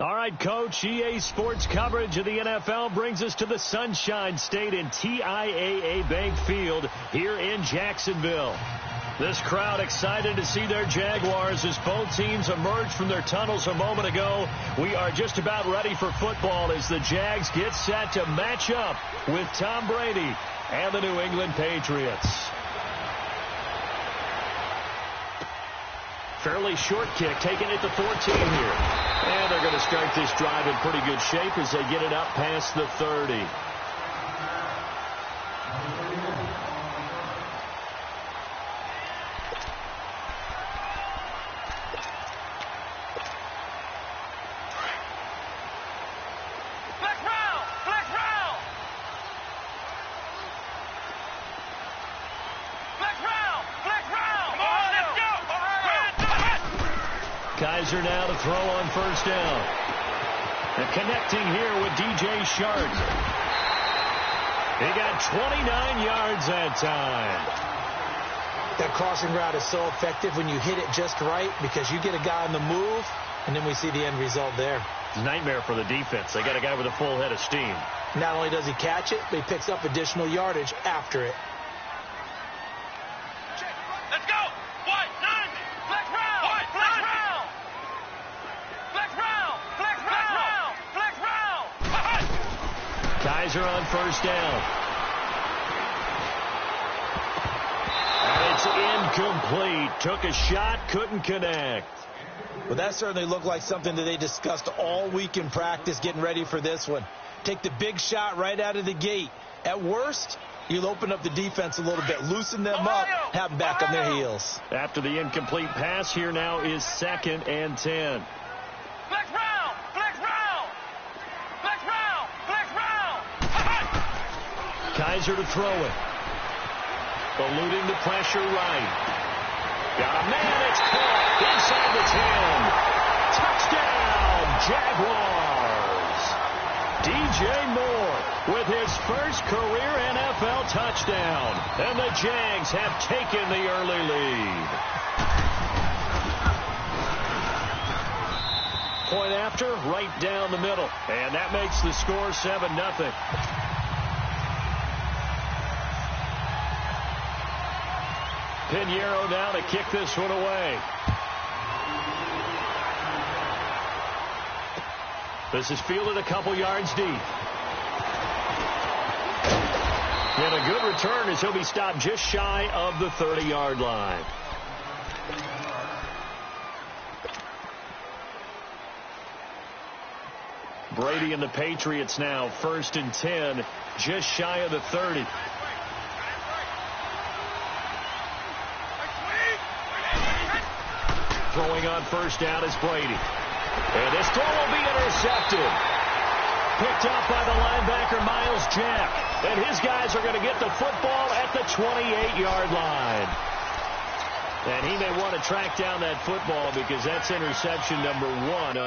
All right, Coach, EA Sports coverage of the NFL brings us to the Sunshine State in TIAA Bank Field here in Jacksonville. This crowd excited to see their Jaguars as both teams emerged from their tunnels a moment ago. We are just about ready for football as the Jags get set to match up with Tom Brady and the New England Patriots. Fairly short kick, taking it to 14 here. And they're going to start this drive in pretty good shape as they get it up past the 30. Kaiser now to throw on first down. And connecting here with DJ Shark. He got 29 yards that time. That crossing route is so effective when you hit it just right because you get a guy on the move, and then we see the end result there. Nightmare for the defense. They got a guy with a full head of steam. Not only does he catch it, but he picks up additional yardage after it. Let's go! White, 90! Flex round! White, flex round! Flex round! Flex round! Flex round! Kaiser on first down. And it's incomplete. Took a shot, couldn't connect. Well, that certainly looked like something that they discussed all week in practice getting ready for this one. Take the big shot right out of the gate. At worst, you'll open up the defense a little bit, loosen them up, have them back on their heels. After the incomplete pass, here now is 2nd and 10. Flex round! Flex round! Flex round! Flex round! Kaiser to throw it. Eluding the pressure right. Got a man, it's caught inside the 10. Touchdown, Jaguars. DJ Moore with his first career NFL touchdown. And the Jags have taken the early lead. Point after, right down the middle. And that makes the score 7-0. Pinheiro now to kick this one away. This is fielded a couple yards deep. And a good return as he'll be stopped just shy of the 30-yard line. Brady and the Patriots now 1st and 10, just shy of the 30. Throwing on first down is Brady. And this throw will be intercepted. Picked up by the linebacker, Miles Jack. And his guys are going to get the football at the 28-yard line. And he may want to track down that football because that's interception number 1.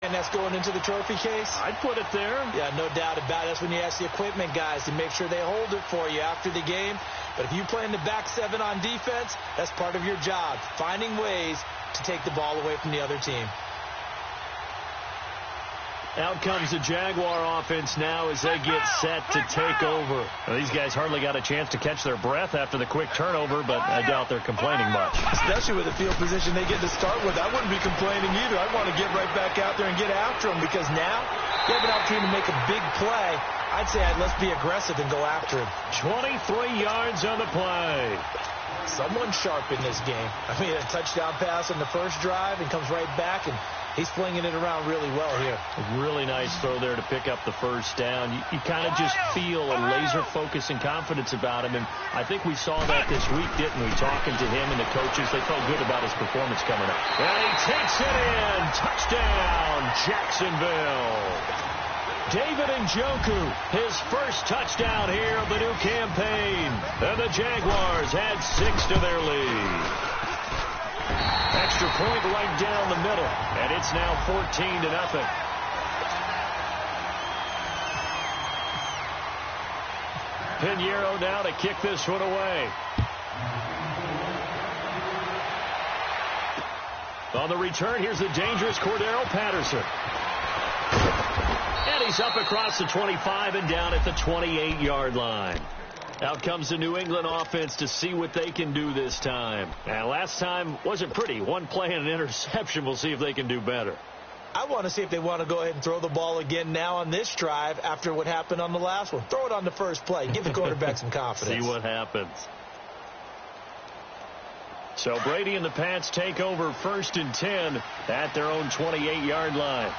And that's going into the trophy case? I'd put it there. Yeah, no doubt about it. That's when you ask the equipment guys to make sure they hold it for you after the game. But if you play in the back 7 on defense, that's part of your job, finding ways to take the ball away from the other team. Out comes the Jaguar offense now as they get set to take over. Well, these guys hardly got a chance to catch their breath after the quick turnover, but I doubt they're complaining much. Especially with the field position they get to start with. I wouldn't be complaining either. I'd want to get right back out there and get after them because now they have an opportunity to make a big play. I'd say let's be aggressive and go after him. 23 yards on the play. Someone sharp in this game. I mean, a touchdown pass on the first drive and comes right back and He's flinging it around really well here. A really nice throw there to pick up the first down. You kind of just feel a laser focus and confidence about him, and I think we saw that this week, didn't we? Talking to him and the coaches, they felt good about his performance coming up. And he takes it in. Touchdown, Jacksonville. David Njoku, his first touchdown here of the new campaign. And the Jaguars add 6 to their lead. Extra point right down the middle, and it's now 14-0. Pinheiro now to kick this one away. On the return, here's the dangerous Cordero Patterson. And he's up across the 25 and down at the 28-yard line. Out comes the New England offense to see what they can do this time. And last time wasn't pretty. One play and an interception. We'll see if they can do better. I want to see if they want to go ahead and throw the ball again now on this drive after what happened on the last one. Throw it on the first play. Give the quarterback some confidence. See what happens. So Brady and the Pats take over 1st and 10 at their own 28-yard line.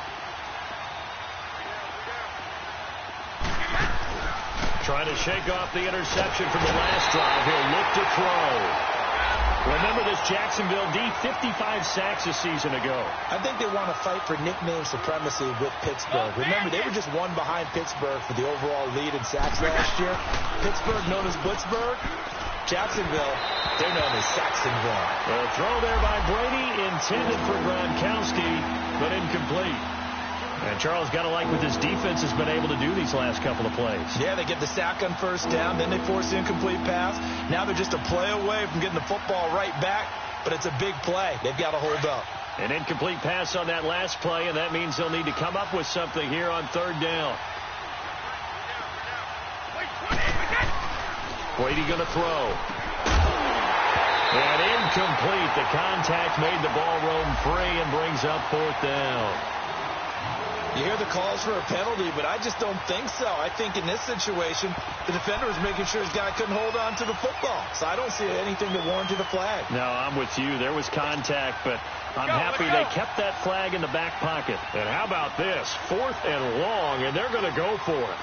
Trying to shake off the interception from the last drive. He'll look to throw. Remember this Jacksonville D, 55 sacks a season ago. I think they want to fight for nickname supremacy with Pittsburgh. Remember, they were just one behind Pittsburgh for the overall lead in sacks last year. Pittsburgh known as Blitzburgh. Jacksonville, they're known as Saxonville. The throw there by Brady, intended for Gronkowski, but incomplete. And Charles got to like what this defense has been able to do these last couple of plays. Yeah, they get the sack on first down, then they force the incomplete pass. Now they're just a play away from getting the football right back, but it's a big play. They've got to hold up. An incomplete pass on that last play, and that means they'll need to come up with something here on 3rd down. Brady going to throw. And incomplete. The contact made the ball roam free and brings up 4th down. You hear the calls for a penalty, but I just don't think so. I think in this situation, the defender was making sure his guy couldn't hold on to the football. So I don't see anything that warranted a flag. No, I'm with you. There was contact, but I'm happy they kept that flag in the back pocket. And how about this? 4th and long, and they're going to go for it.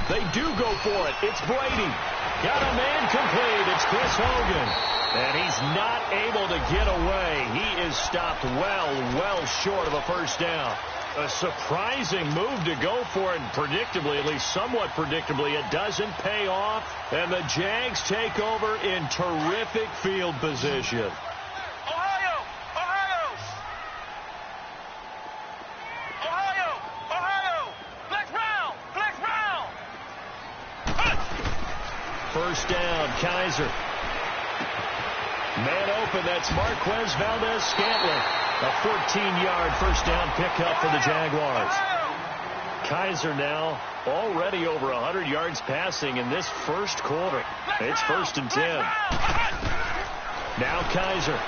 They do go for it. It's Brady. Got a man complete. It's Chris Hogan. And he's not able to get away. He is stopped well short of a first down. A surprising move to go for it, and predictably, at least somewhat predictably, it doesn't pay off. And the Jags take over in terrific field position. Ohio! Flex round! First down, Kaiser. Man open, that's Marquez Valdez-Scantling. A 14-yard first down pickup for the Jaguars. Kaiser now already over 100 yards passing in this first quarter. It's 1st and 10. Now Kaiser.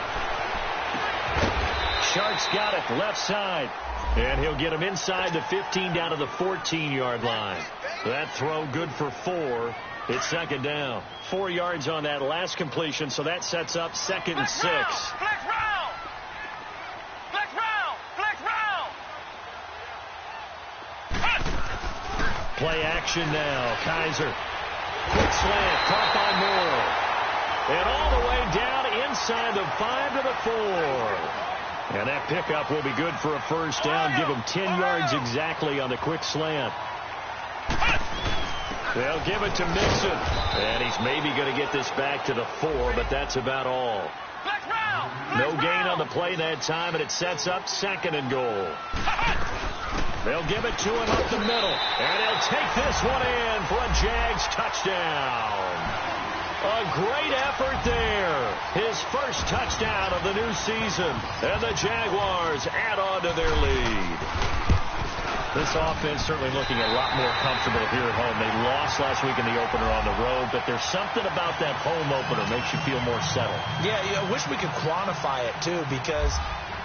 Sharks got it, left side. And he'll get him inside the 15 down to the 14-yard line. That throw good for 4. It's 2nd down. 4 yards on that last completion, so that sets up 2nd and 6. Flex round! Play action now. Kaiser. Quick slant, caught by Moore. And all the way down inside the 5 to the 4. And that pickup will be good for a first down. Give him 10 yards exactly on the quick slant. They'll give it to Mixon. And he's maybe going to get this back to the 4, but that's about all. No gain on the play that time, and it sets up 2nd and goal. They'll give it to him up the middle. And he'll take this one in for a Jags touchdown. A great effort there. His first touchdown of the new season. And the Jaguars add on to their lead. This offense certainly looking a lot more comfortable here at home. They lost last week in the opener on the road, but there's something about that home opener makes you feel more settled. Yeah, I wish we could quantify it, too, because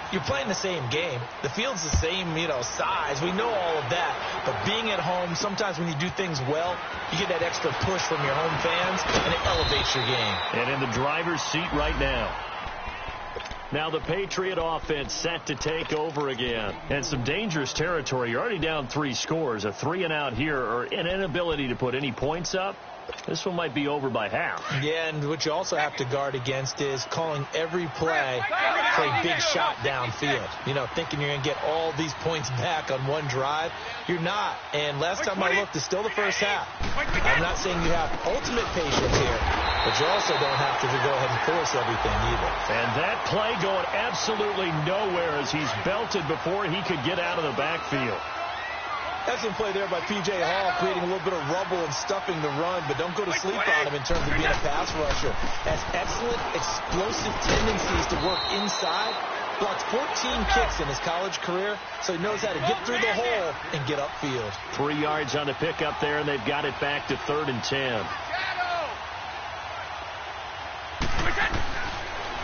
you're playing the same game. The field's the same, size. We know all of that. But being at home, sometimes when you do things well, you get that extra push from your home fans, and it elevates your game. And in the driver's seat right now. Now the Patriot offense set to take over again. And some dangerous territory. You're already down 3 scores. A 3-and-out here or an inability to put any points up. This one might be over by half. Yeah, and what you also have to guard against is calling every play for a big shot downfield. You know, thinking you're going to get all these points back on one drive. You're not. And last time I looked, it's still the first half. I'm not saying you have ultimate patience here, but you also don't have to go ahead and force everything either. And that play going absolutely nowhere as he's belted before he could get out of the backfield. Excellent play there by P.J. Hall, creating a little bit of rubble and stuffing the run, but don't go to sleep on him in terms of being a pass rusher. Has excellent explosive tendencies to work inside. Blocked 14 kicks in his college career, so he knows how to get through the hole and get upfield. 3 yards on the pickup there, and they've got it back to 3rd and 10.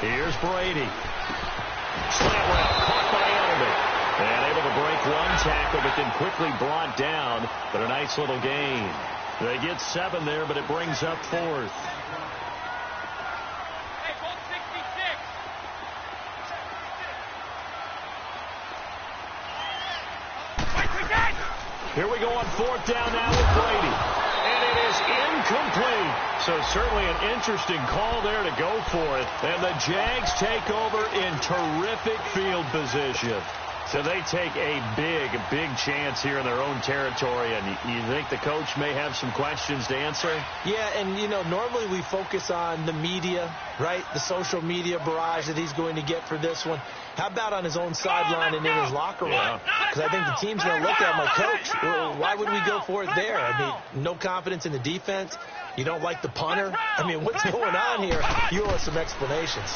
Here's Brady. Slant route, caught by Edelman. And able to break one tackle, but then quickly brought down. But a nice little gain. They get 7 there, but it brings up 4th. Here we go on 4th down now with Brady. And it is incomplete. So certainly an interesting call there to go for it. And the Jags take over in terrific field position. So they take a big chance here in their own territory. And you think the coach may have some questions to answer? Yeah, and, you know, normally we focus on the media, right? The social media barrage that he's going to get for this one. How about on his own sideline and in his locker room? Because I think the team's going to look at him like, Coach, why would we go for it there? I mean, no confidence in the defense. You don't like the punter. I mean, what's going on here? You owe us some explanations.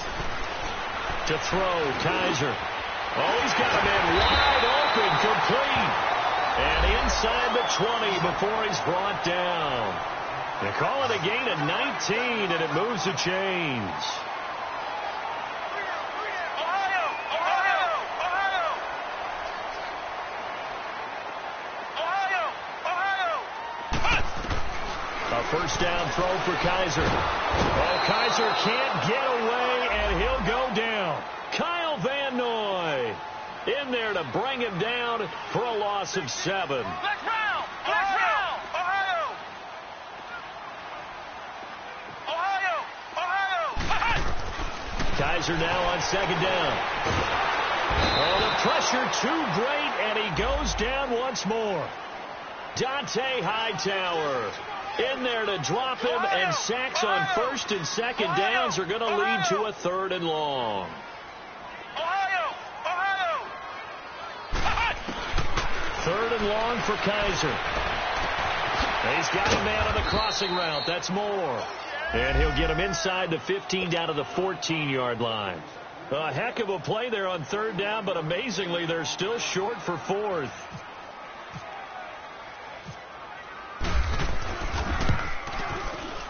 To throw, Kaiser. Oh, he's got a man wide open, complete. And inside the 20 before he's brought down. They call it a gain of 19, and it moves the chains. A first down throw for Kaiser. Oh, Kaiser can't get away, and he'll go down. Kyle Van Noy in there to bring him down for a loss of 7. Ohio! Kaiser now on 2nd down. Oh, the pressure too great, and he goes down once more. Dante Hightower in there to drop him, and sacks on 1st and 2nd downs are going to lead to a 3rd and long. 3rd and long for Kaiser. He's got a man on the crossing route. That's Moore. And he'll get him inside the 15 down to the 14-yard line. A heck of a play there on 3rd down, but amazingly, they're still short for 4th.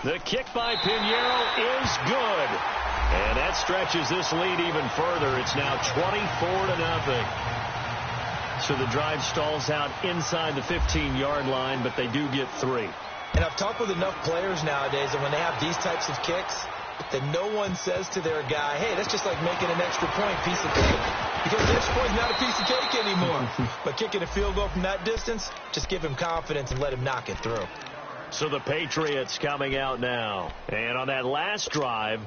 The kick by Pinheiro is good. And that stretches this lead even further. It's now 24-0. So the drive stalls out inside the 15-yard line, but they do get 3. And I've talked with enough players nowadays that when they have these types of kicks, that no one says to their guy, hey, that's just like making an extra point, piece of cake. Because the extra point's not a piece of cake anymore. But kicking a field goal from that distance, just give him confidence and let him knock it through. So the Patriots coming out now. And on that last drive,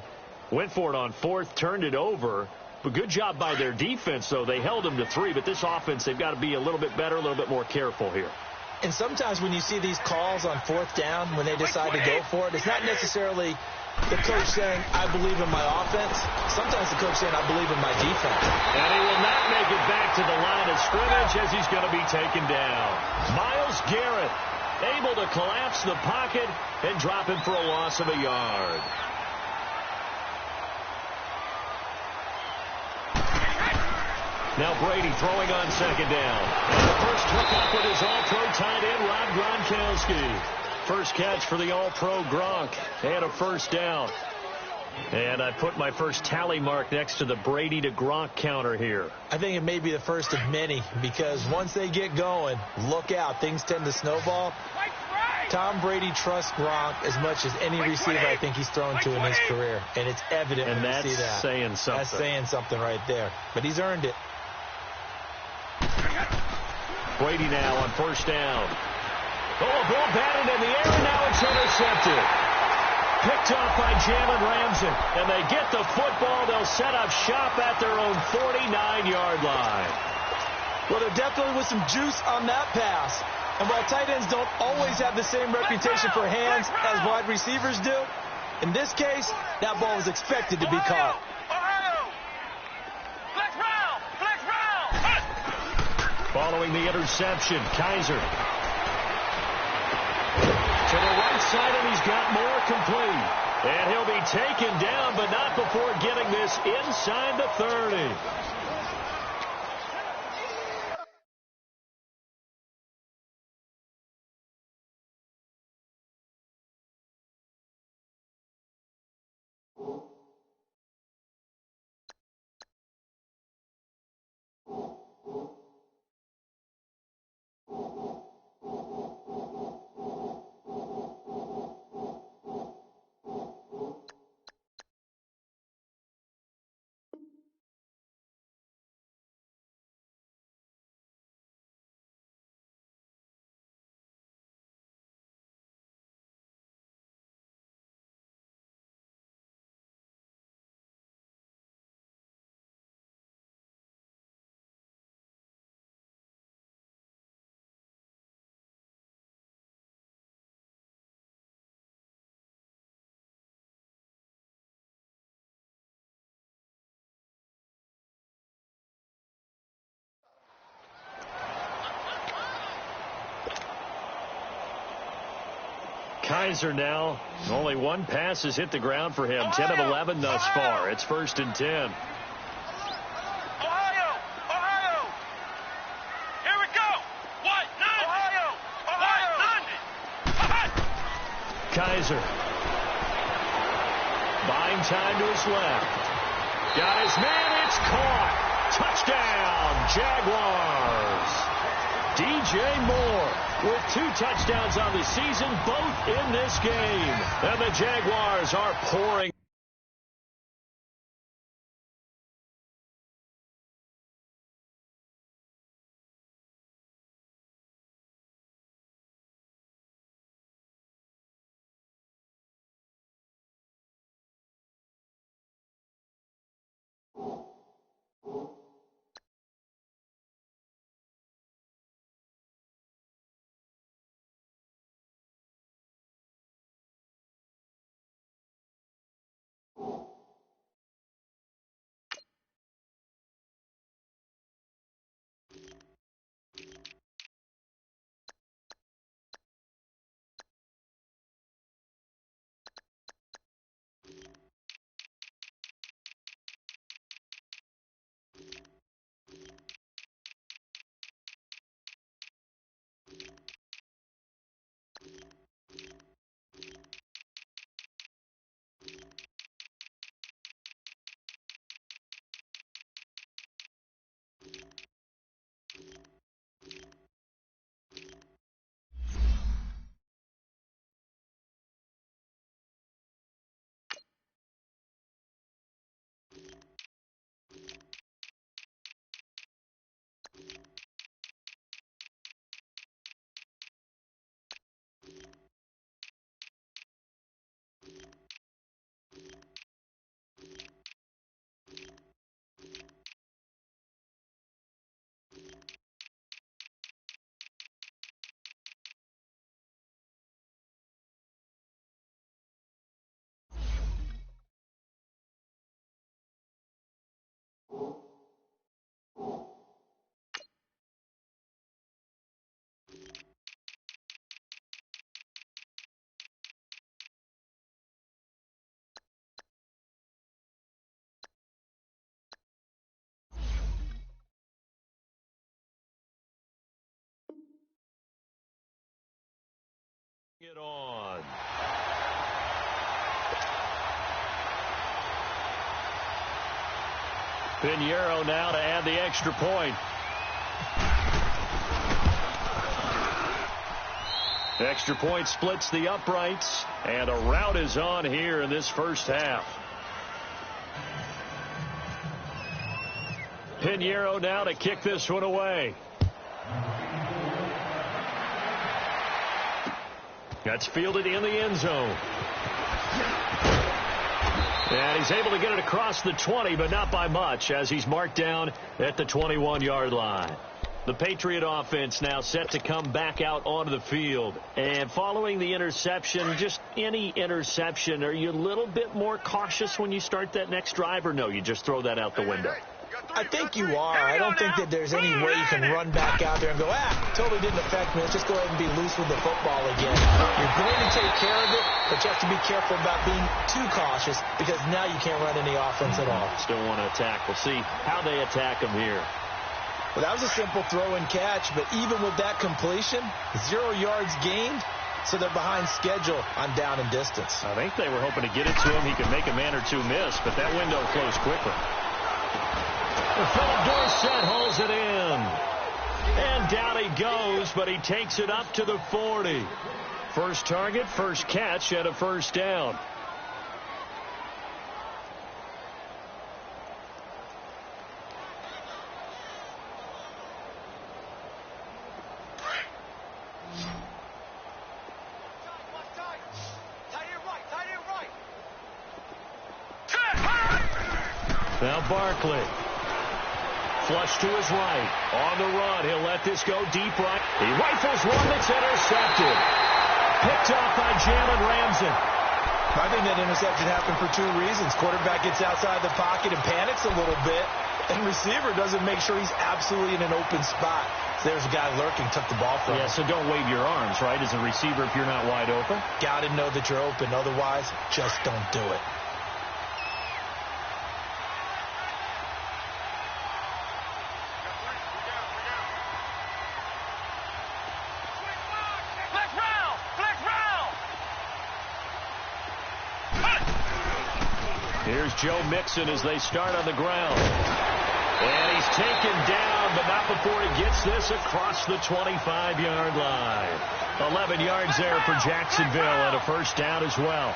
went for it on 4th, turned it over. But good job by their defense, though. They held them to 3, but this offense, they've got to be a little bit better, a little bit more careful here. And sometimes when you see these calls on 4th down, when they decide to go for it, it's not necessarily the coach saying, I believe in my offense. Sometimes the coach saying, I believe in my defense. And he will not make it back to the line of scrimmage as he's going to be taken down. Myles Garrett able to collapse the pocket and drop him for a loss of a yard. Now Brady throwing on 2nd down. And the first hook up with his all-pro tight end, Rob Gronkowski. First catch for the all-pro Gronk. And a first down. And I put my first tally mark next to the Brady to Gronk counter here. I think it may be the first of many, because once they get going, look out. Things tend to snowball. Tom Brady trusts Gronk as much as any receiver I think he's thrown to in his career. And it's evident when you see that. And that's saying something. That's saying something right there. But he's earned it. Brady now on first down. Oh, a ball batted in the air, and now it's intercepted. Picked off by Jalen Ramsey. And they get the football. They'll set up shop at their own 49-yard line. Well, there definitely was some juice on that pass. And while tight ends don't always have the same reputation for hands as wide receivers do, in this case, that ball was expected to be caught. Following the interception, Kaiser to the right side, and he's got more complete. And he'll be taken down, but not before getting this inside the 30. Kaiser now. Only one pass has hit the ground for him. 10 of 11 thus far. It's 1st and 10. Ohio! Here we go! What? Ohio! Kaiser. Buying time to his left. Got his man. It's caught. Touchdown, Jaguars. DJ Moore with 2 touchdowns on the season, both in this game. And the Jaguars are pouring. It on. Pinheiro now to add the extra point. Extra point splits the uprights, and a rout is on here in this first half. Pinheiro now to kick this one away. That's fielded in the end zone. And he's able to get it across the 20, but not by much, as he's marked down at the 21-yard line. The Patriot offense now set to come back out onto the field. And following the interception, just any interception, are you a little bit more cautious when you start that next drive, or no, you just throw that out the window? I think you are. I don't think that there's any way you can run back out there and go, totally didn't affect me. Let's just go ahead and be loose with the football again. You're going to take care of it, but you have to be careful about being too cautious because now you can't run any offense at all. Still want to attack. We'll see how they attack them here. Well, that was a simple throw and catch, but even with that completion, 0 yards gained, so they're behind schedule on down and distance. I think they were hoping to get it to him. He could make a man or two miss, but that window closed quickly. Philip Dorsett holds it in. And down he goes, but he takes it up to the 40. First target, first catch, and a first down. Now Barkley. Flush to his right. On the run. He'll let this go deep right. He rifles one that's intercepted. Picked off by Jalen Ramsey. I think that interception happened for two reasons. Quarterback gets outside the pocket and panics a little bit. And receiver doesn't make sure he's absolutely in an open spot. So there's a guy lurking, took the ball from him. Yeah, so don't wave your arms, right, as a receiver if you're not wide open. Got to know that you're open. Otherwise, just don't do it. Here's Joe Mixon as they start on the ground. And he's taken down, but not before he gets this across the 25-yard line. 11 yards there for Jacksonville, and a first down as well.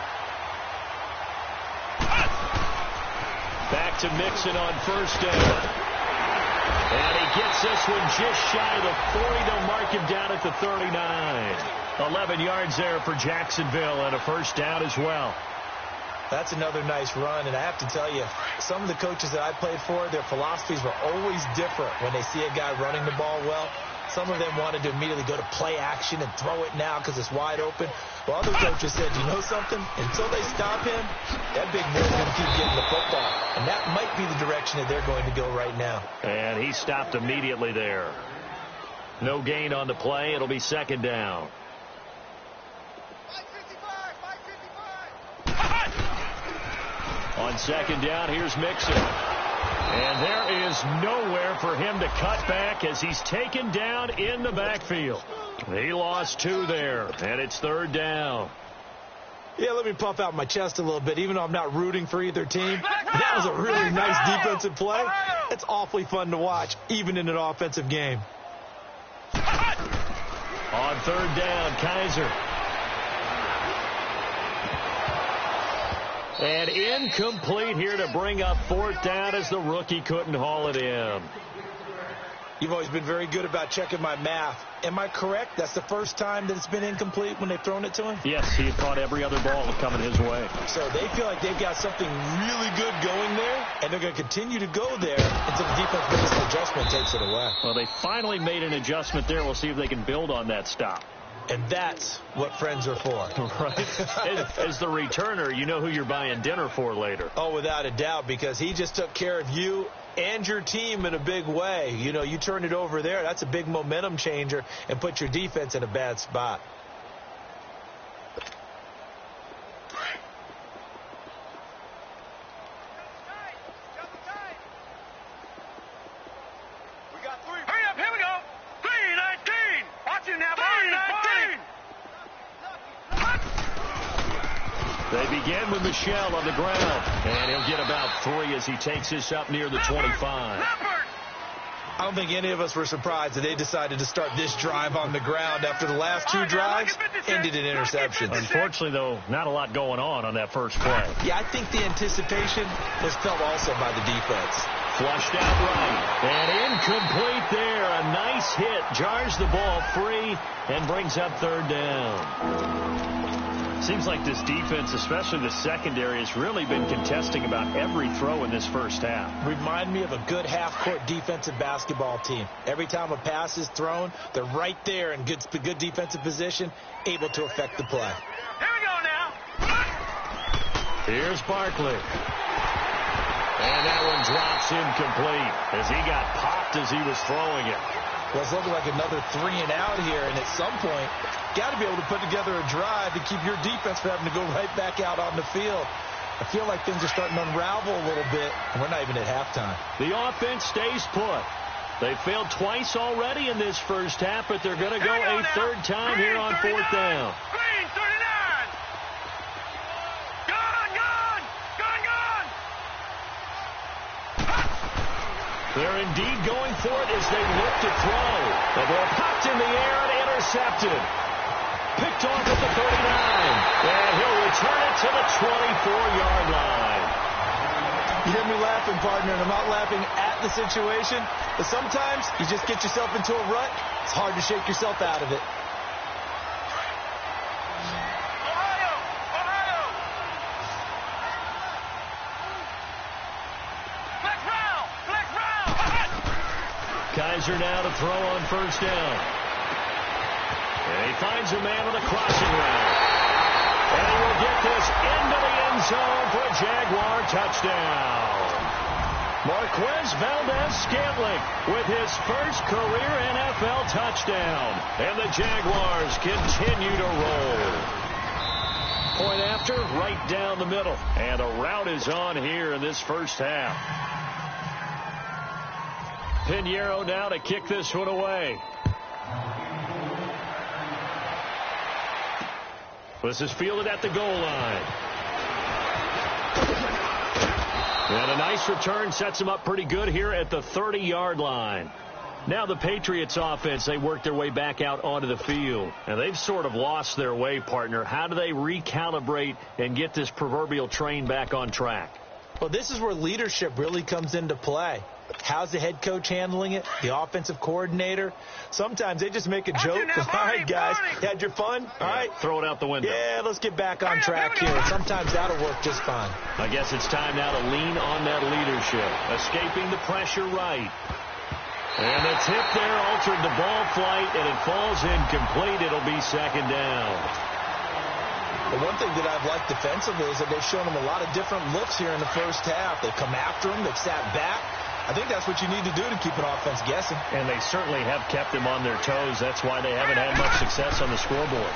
Back to Mixon on first down. And he gets this one just shy of the 40. They'll mark him down at the 39. 11 yards there for Jacksonville, and a first down as well. That's another nice run, and I have to tell you, some of the coaches that I played for, their philosophies were always different when they see a guy running the ball well. Some of them wanted to immediately go to play action and throw it now because it's wide open. While other coaches said, you know something? Until they stop him, that big boy's going to keep getting the football. And that might be the direction that they're going to go right now. And he stopped immediately there. No gain on the play. It'll be second down. On second down, here's Mixon. And there is nowhere for him to cut back as he's taken down in the backfield. He lost 2 there, and it's third down. Yeah, let me puff out my chest a little bit, even though I'm not rooting for either team. That was a really nice defensive play. It's awfully fun to watch, even in an offensive game. On third down, Kaiser. And incomplete here to bring up fourth down as the rookie couldn't haul it in. You've always been very good about checking my math. Am I correct? That's the first time that it's been incomplete when they've thrown it to him? Yes, he had caught every other ball coming his way. So they feel like they've got something really good going there, and they're going to continue to go there until the defense makes an adjustment and takes it away. Well, they finally made an adjustment there. We'll see if they can build on that stop. And that's what friends are for. Right. As the returner, you know who you're buying dinner for later. Oh, without a doubt, because he just took care of you and your team in a big way. You know, you turn it over there. That's a big momentum changer and put your defense in a bad spot. They begin with Michelle on the ground, and he'll get about 3 as he takes this up near the 25. I I don't think any of us were surprised that they decided to start this drive on the ground after the last two drives ended in interceptions. Unfortunately, though, not a lot going on that first play. Yeah, I think the anticipation was felt also by the defense. Flushed out right. And incomplete there. A nice hit. Jars the ball free and brings up third down. Seems like this defense, especially the secondary, has really been contesting about every throw in this first half. Remind me of a good half-court defensive basketball team. Every time a pass is thrown, they're right there in good defensive position, able to affect the play. Here we go now. Here's Barkley. And that one drops incomplete as he got popped as he was throwing it. Well, it's looking like another 3 and out here, and at some point, got to be able to put together a drive to keep your defense from having to go right back out on the field. I feel like things are starting to unravel a little bit, and we're not even at halftime. The offense stays put. They failed twice already in this first half, but they're going to go a third time here on fourth down. Green 39. Gone. They're indeed going for it as they look to throw. The ball popped in the air and intercepted. Picked off at the 39. And he'll return it to the 24-yard line. You hear me laughing, partner, and I'm not laughing at the situation, but sometimes you just get yourself into a rut. It's hard to shake yourself out of it. Kaiser now to throw on first down. And he finds a man with a crossing route. And he will get this into the end zone for a Jaguar touchdown. Marquez Valdez-Scantling with his first career NFL touchdown. And the Jaguars continue to roll. Point after, right down the middle. And a route is on here in this first half. Pinheiro now to kick this one away. This is fielded at the goal line. And a nice return sets him up pretty good here at the 30-yard line. Now the Patriots offense, they work their way back out onto the field. And they've sort of lost their way, partner. How do they recalibrate and get this proverbial train back on track? Well, this is where leadership really comes into play. How's the head coach handling it? The offensive coordinator? Sometimes they just make a joke. All right, guys, had your fun? All right. Throw it out the window. Yeah, let's get back on track here. And sometimes that'll work just fine. I guess it's time now to lean on that leadership. Escaping the pressure right. And the tip there altered the ball flight, and it falls incomplete. It'll be second down. The one thing that I've liked defensively is that they've shown them a lot of different looks here in the first half. They come after him. They've sat back. I think that's what you need to do to keep an offense guessing. And they certainly have kept them on their toes. That's why they haven't had much success on the scoreboard.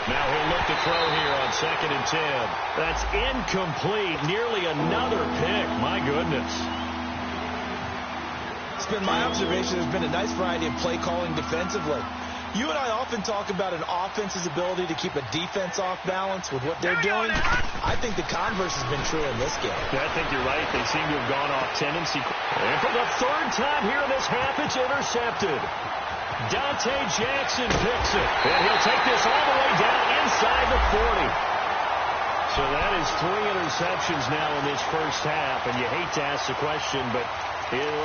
Now he'll look to throw here on 2nd and 10. That's incomplete. Nearly another pick. My goodness. It's been my observation there's been a nice variety of play calling defensively. You and I often talk about an offense's ability to keep a defense off balance with what they're doing. I think the converse has been true in this game. Yeah, I think you're right. They seem to have gone off tendency. And for the third time here in this half, it's intercepted. Dante Jackson picks it. And he'll take this all the way down inside the 40. So that is 3 interceptions now in this first half. And you hate to ask the question, but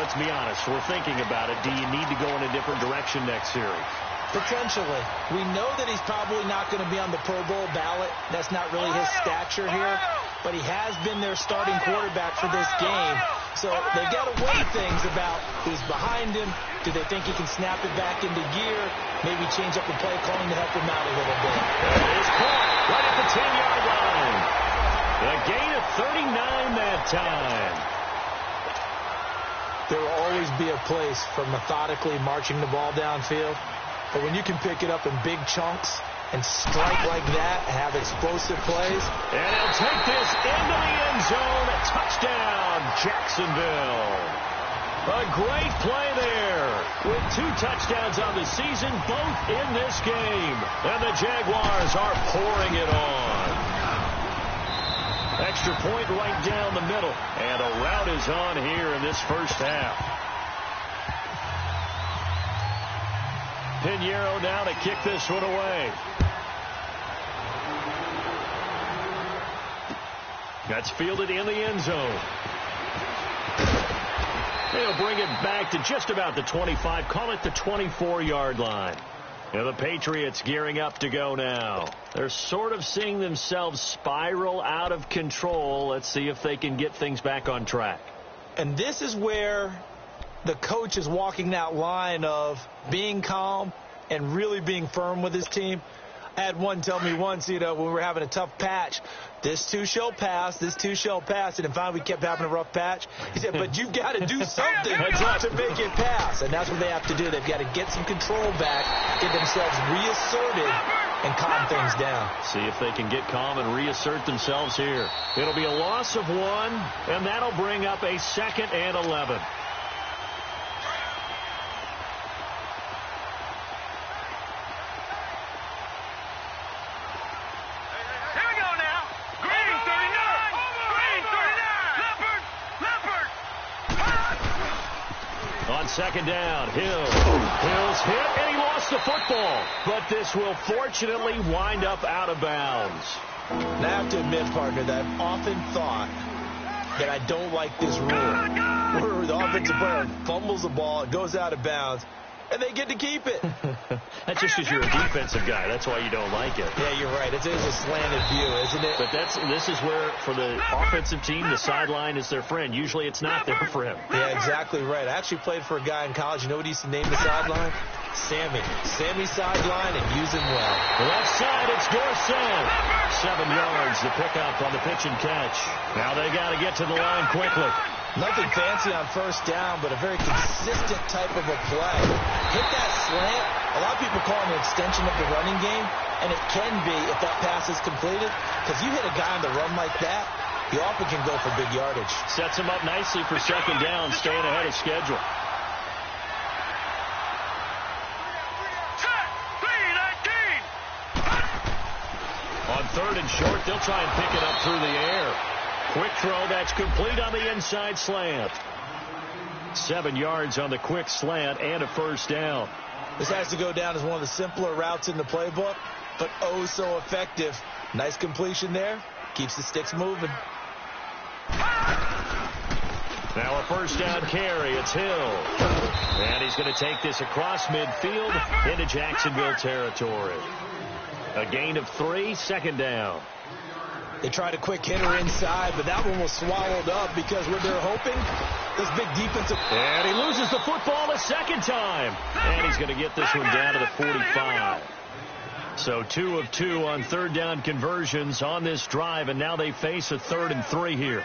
let's be honest. We're thinking about it. Do you need to go in a different direction next series? Potentially. We know that he's probably not going to be on the Pro Bowl ballot. That's not really his stature here. But he has been their starting quarterback for this game. So they've got to weigh things about who's behind him. Do they think he can snap it back into gear? Maybe change up the play calling to help him out a little bit. It is caught right at the 10-yard line. A gain of 39 that time. There will always be a place for methodically marching the ball downfield. But when you can pick it up in big chunks and strike like that and have explosive plays. And he'll take this into the end zone. Touchdown, Jacksonville. A great play there with 2 touchdowns on the season, both in this game. And the Jaguars are pouring it on. Extra point right down the middle. And a route is on here in this first half. Pinheiro now to kick this one away. That's fielded in the end zone. They'll bring it back to just about the 25. Call it the 24-yard line. And the Patriots gearing up to go now. They're sort of seeing themselves spiral out of control. Let's see if they can get things back on track. And this is where the coach is walking that line of being calm and really being firm with his team. I had one tell me once, when we were having a tough patch, this too shall pass, this too shall pass. And then finally we kept having a rough patch. He said, but you've got to do something to make it pass. And that's what they have to do. They've got to get some control back, get themselves reasserted, and calm things down. See if they can get calm and reassert themselves here. It'll be a loss of 1, and that'll bring up a 2nd and 11. On 2nd down, Hill's hit, and he lost the football. But this will fortunately wind up out of bounds. And I have to admit, partner, that I've often thought that I don't like this rule. Where the offensive player fumbles the ball, it goes out of bounds, and they get to keep it. That's just because you're a defensive guy. That's why you don't like it. Yeah, you're right. It is a slanted view, isn't it? But this is where, for the offensive team, the sideline is their friend. Usually it's not their friend. Yeah, exactly right. I actually played for a guy in college. You know what he used to name the sideline? Sammy. Sammy sideline, and use him well. Left side, it's Dorsett. 7 yards, the pickup on the pitch and catch. Now they got to get to the line quickly. Nothing fancy on 1st down, but a very consistent type of a play. Hit that slant. A lot of people call it an extension of the running game, and it can be if that pass is completed, because you hit a guy on the run like that, you often can go for big yardage. Sets him up nicely for 2nd down, staying ahead of schedule. On 3rd and short, they'll try and pick it up through the air. Quick throw, that's complete on the inside slant. 7 yards on the quick slant and a 1st down. This has to go down as one of the simpler routes in the playbook, but oh so effective. Nice completion there. Keeps the sticks moving. Now a 1st down carry. It's Hill. And he's going to take this across midfield into Jacksonville territory. A gain of 3, 2nd down. They tried a quick hitter inside, but that one was swallowed up because what they're hoping, this big defensive... And he loses the football a 2nd time. And he's going to get this one down to the 45. So 2 of 2 on 3rd down conversions on this drive, and now they face a 3rd and 3 here.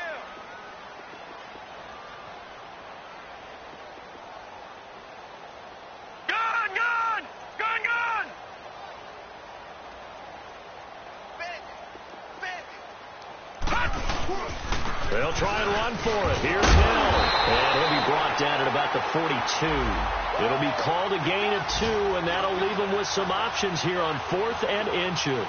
They'll try and run for it. Here's Hill. And he'll be brought down at about the 42. It'll be called a gain of 2, and that'll leave them with some options here on 4th and inches.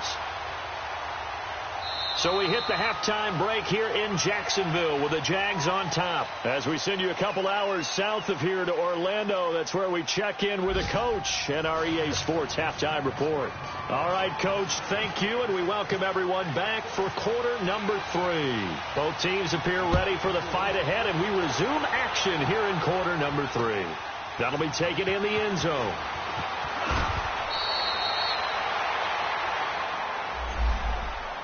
So we hit the halftime break here in Jacksonville with the Jags on top. As we send you a couple hours south of here to Orlando, that's where we check in with a coach and our EA Sports halftime report. All right, Coach, thank you, and we welcome everyone back for quarter number 3. Both teams appear ready for the fight ahead, and we resume action here in quarter number 3. That'll be taken in the end zone.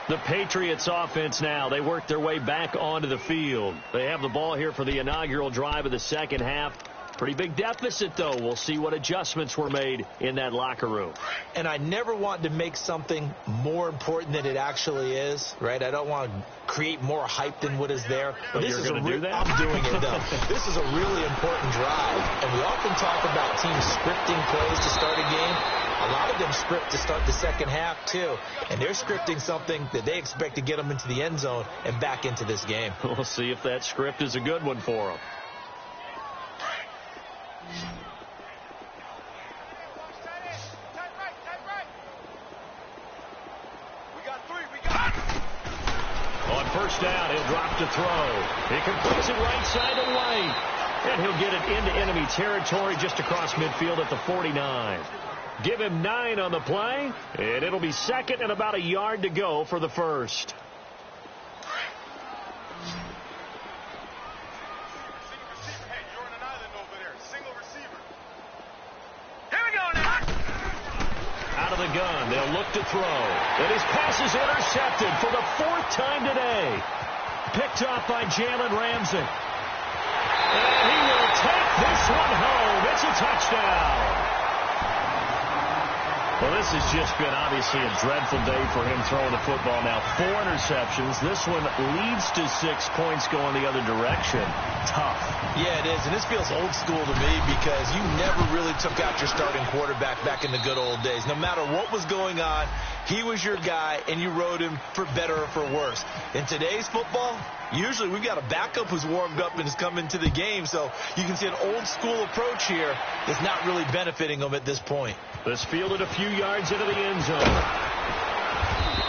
The Patriots offense now. They work their way back onto the field. They have the ball here for the inaugural drive of the 2nd half. Pretty big deficit, though. We'll see what adjustments were made in that locker room. And I never want to make something more important than it actually is, right? I don't want to create more hype than what is there. But you're going to do that? I'm doing it, though. This is a really important drive. And we often talk about teams scripting plays to start a game. A lot of them script to start the 2nd half, too. And they're scripting something that they expect to get them into the end zone and back into this game. We'll see if that script is a good one for them. On 1st down, he'll drop to throw. He completes it right side to White. And he'll get it into enemy territory just across midfield at the 49. Give him 9 on the play, and it'll be second and about a yard to go for the first. Out of the gun, they'll look to throw. And his pass is intercepted for the 4th time today. Picked off by Jalen Ramsey. And he will take this one home. It's a touchdown. Well, this has just been obviously a dreadful day for him throwing the football now. 4 interceptions. This one leads to 6 points going the other direction. Tough. Yeah, it is. And this feels old school to me because you never really took out your starting quarterback back in the good old days. No matter what was going on, he was your guy, and you rode him for better or for worse. In today's football, usually we've got a backup who's warmed up and is coming to the game. So you can see an old school approach here that's not really benefiting him at this point. This fielded a few yards into the end zone.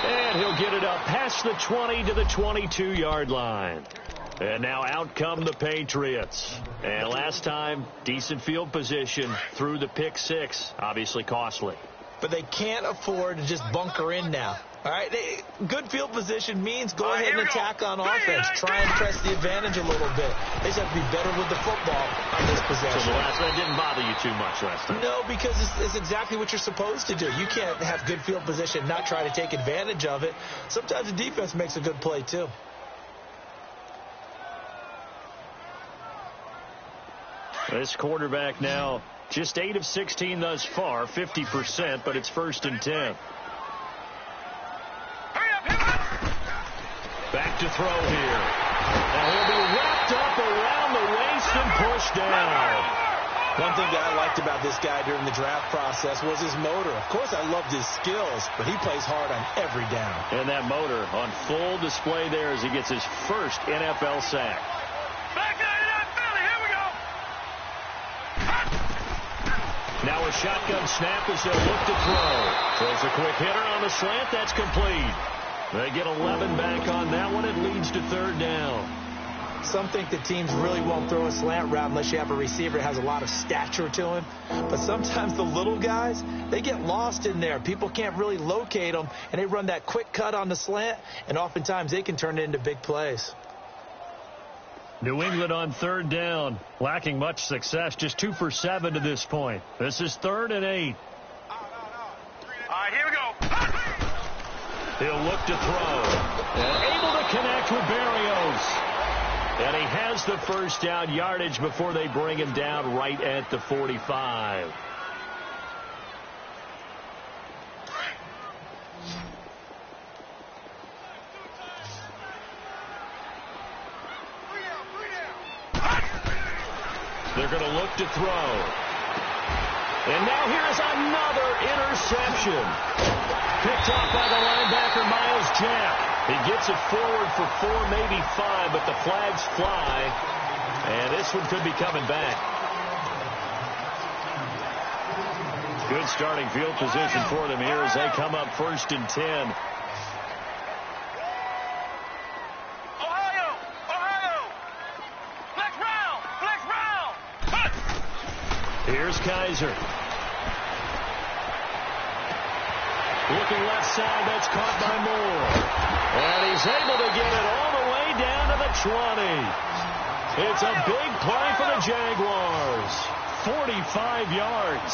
And he'll get it up past the 20 to the 22-yard line. And now out come the Patriots. And last time, decent field position through the pick 6. Obviously costly. But they can't afford to just bunker in now. All right, good field position means go ahead and attack on offense. Try and press the advantage a little bit. They just have to be better with the football on this possession. So that didn't bother you too much last time? No, because it's exactly what you're supposed to do. You can't have good field position and not try to take advantage of it. Sometimes the defense makes a good play, too. This quarterback now just 8 of 16 thus far, 50%, but it's 1st and 10. Back to throw here. And he'll be wrapped up around the waist and pushed down. One thing that I liked about this guy during the draft process was his motor. Of course, I loved his skills, but he plays hard on every down. And that motor on full display there as he gets his first NFL sack. Back to Philly. Here we go. Now a shotgun snap as they'll look to throw. Throws a quick hitter on the slant. That's complete. They get 11 back on that one. It leads to 3rd down. Some think that teams really won't throw a slant route unless you have a receiver that has a lot of stature to him. But sometimes the little guys, they get lost in there. People can't really locate them, and they run that quick cut on the slant, and oftentimes they can turn it into big plays. New England on 3rd down, lacking much success, just 2 for 7 to this point. This is 3rd and 8. All right, here we go. He'll look to throw. And able to connect with Berrios. And he has the first down yardage before they bring him down right at the 45. They're going to look to throw. And now here's another interception. Picked off by the linebacker, Miles Jack. He gets it forward for 4, maybe 5, but the flags fly. And this one could be coming back. Good starting field position for them here as they come up 1st and 10. Here's Kaiser. Looking left side, that's caught by Moore. And he's able to get it all the way down to the 20. It's a big play for the Jaguars. 45 yards.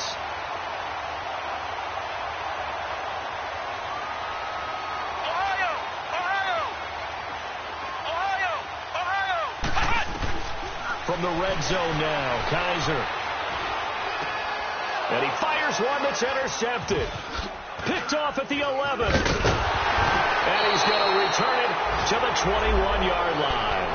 From the red zone now, Kaiser. And he fires one that's intercepted. Picked off at the 11. And he's going to return it to the 21-yard line.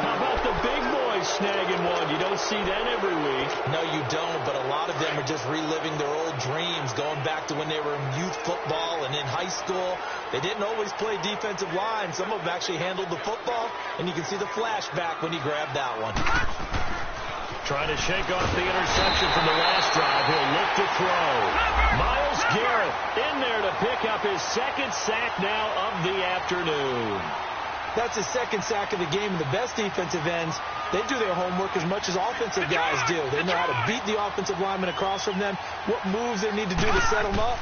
How about the big boys snagging one? You don't see that every week. No, you don't, but a lot of them are just reliving their old dreams, going back to when they were in youth football and in high school. They didn't always play defensive line. Some of them actually handled the football, and you can see the flashback when he grabbed that one. Trying to shake off the interception from the last drive. He'll look to throw. Myles Garrett in there to pick up his 2nd sack now of the afternoon. That's his second sack of the game, and the best defensive ends, they do their homework as much as offensive guys do. They know how to beat the offensive lineman across from them, what moves they need to do to set them up.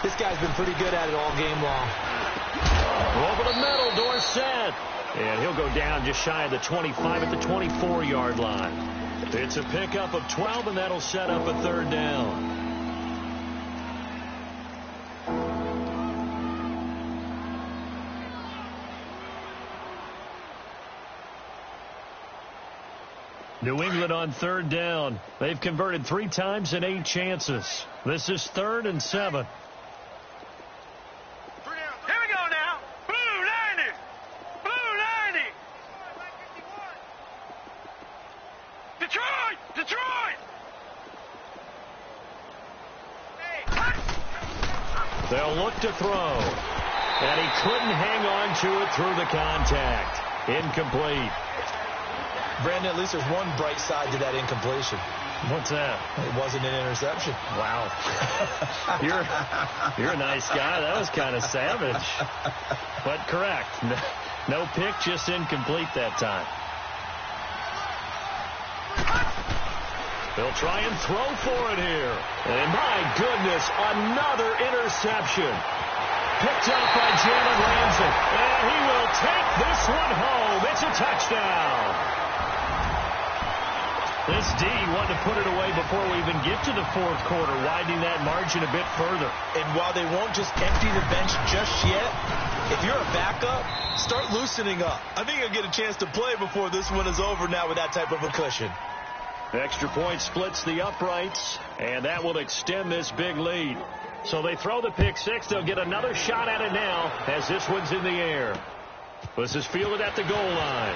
This guy's been pretty good at it all game long. Over the middle, Dorsett. And he'll go down just shy of the 25 at the 24-yard line. It's a pickup of 12, and that'll set up a third down. New England on third down. They've converted 3 times in 8 chances. This is 3rd and 7. Here we go now. Blue 90. Blue 90. Detroit. Detroit. They'll look to throw. And he couldn't hang on to it through the contact. Incomplete. Brandon, at least there's one bright side to that incompletion. What's that? It wasn't an interception. Wow. You're a nice guy. That was kind of savage. But correct. No pick, just incomplete that time. They'll try and throw for it here. And my goodness, another interception. Picked up by Jalen Ramsey. And he will take this one home. It's a touchdown. This D wanted to put it away before we even get to the fourth quarter, widening that margin a bit further. And while they won't just empty the bench just yet, if you're a backup, start loosening up. I think you'll get a chance to play before this one is over now with that type of a cushion. Extra point splits the uprights, and that will extend this big lead. So they throw the pick six. They'll get another shot at it now as this one's in the air. This is fielded at the goal line.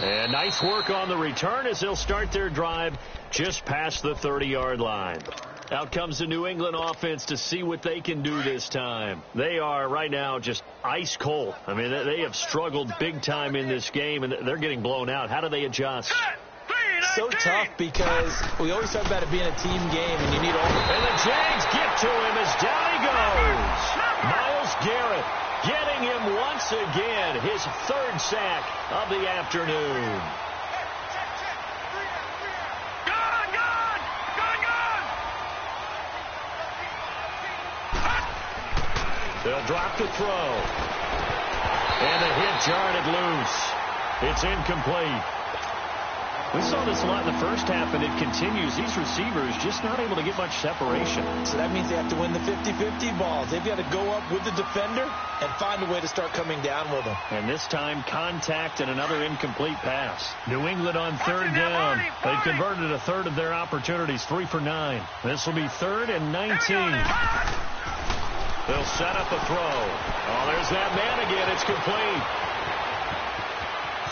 And nice work on the return as they'll start their drive just past the 30-yard line. Out comes the New England offense to see what they can do this time. They are right now just ice cold. I mean, they have struggled big time in this game, and they're getting blown out. How do they adjust? So tough because we always talk about it being a team game, and you need all the... And the Jags get to him as down he goes. Myles Garrett getting him once again, his 3rd sack of the afternoon. They'll drop the throw. And the hit jarred it loose. It's incomplete. We saw this a lot in the first half, and it continues. These receivers just not able to get much separation. So that means they have to win the 50-50 balls. They've got to go up with the defender and find a way to start coming down with them. And this time, contact and another incomplete pass. New England on third down. They've converted a third of their opportunities, 3 for 9. This will be 3rd and 19. They'll set up a throw. Oh, there's that man again. It's complete.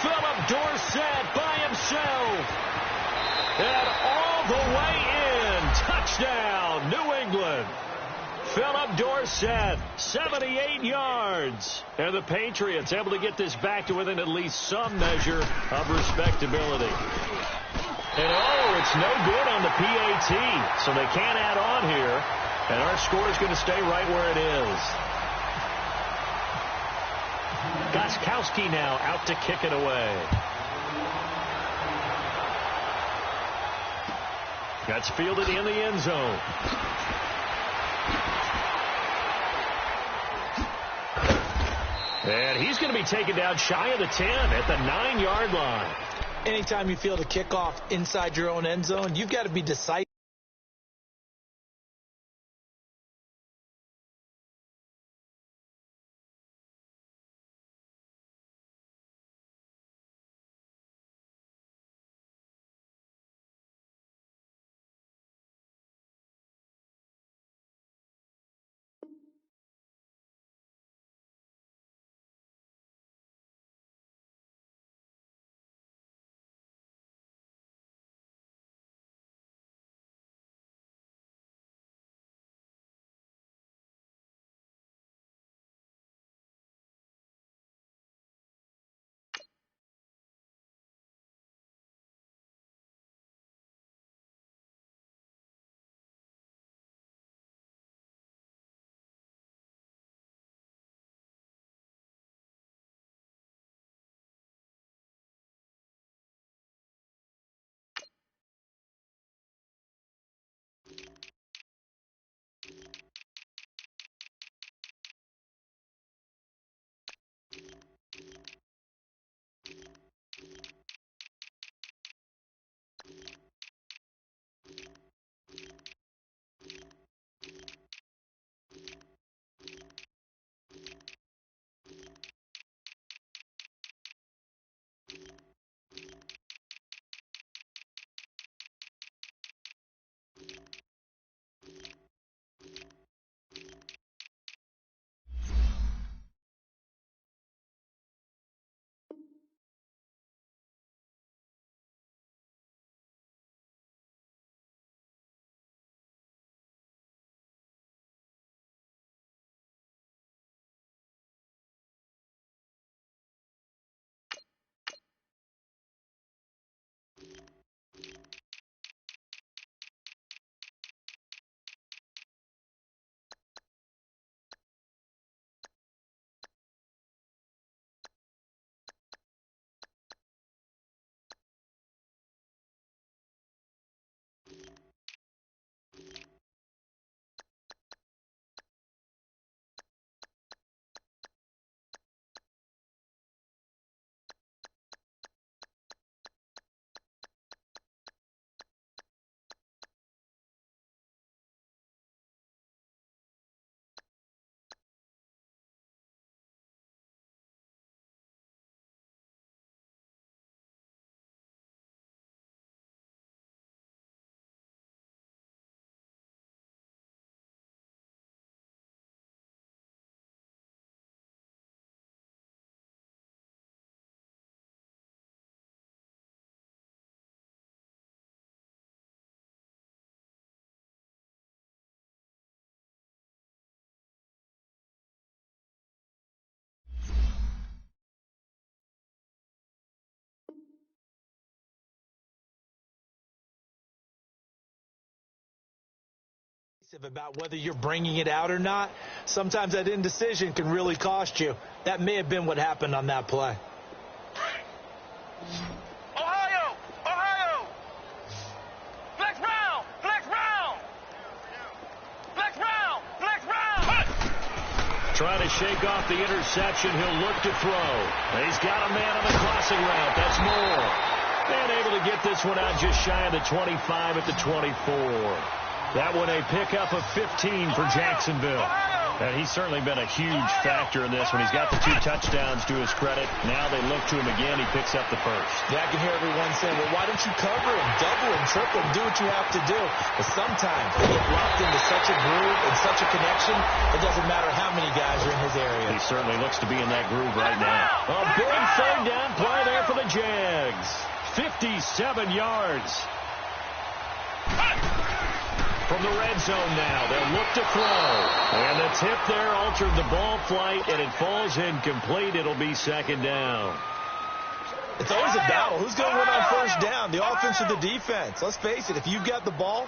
Philip Dorsett by himself. And all the way in. Touchdown, New England. Philip Dorsett, 78 yards. And the Patriots able to get this back to within at least some measure of respectability. And, oh, it's no good on the PAT. So they can't add on here. And our score is going to stay right where it is. Gostkowski now out to kick it away. That's fielded in the end zone. And he's going to be taken down shy of the 10 at the 9-yard line. Anytime you field a kickoff inside your own end zone, you've got to be decisive. About whether you're bringing it out or not, sometimes that indecision can really cost you. That may have been what happened on that play. Ohio! Ohio! Flex round! Flex round! Flex round! Flex round! Trying to shake off the interception. He'll look to throw. He's got a man on the crossing route. That's Moore. And able to get this one out just shy of the 25 at the 24. That one a pickup of 15 for Jacksonville. And he's certainly been a huge factor in this when he's got the 2 touchdowns to his credit. Now they look to him again. He picks up the first. Yeah, I can hear everyone saying, well, why don't you cover him, double him, triple him, do what you have to do. But sometimes they get locked into such a groove and such a connection, it doesn't matter how many guys are in his area. He certainly looks to be in that groove right now. A big third down play there for the Jags. 57 yards. From the red zone now, they'll look to throw. And the tip there altered the ball flight, and it falls incomplete. It'll be second down. It's always a battle. Who's going to win on first down, the offense or the defense? Let's face it, if you've got the ball,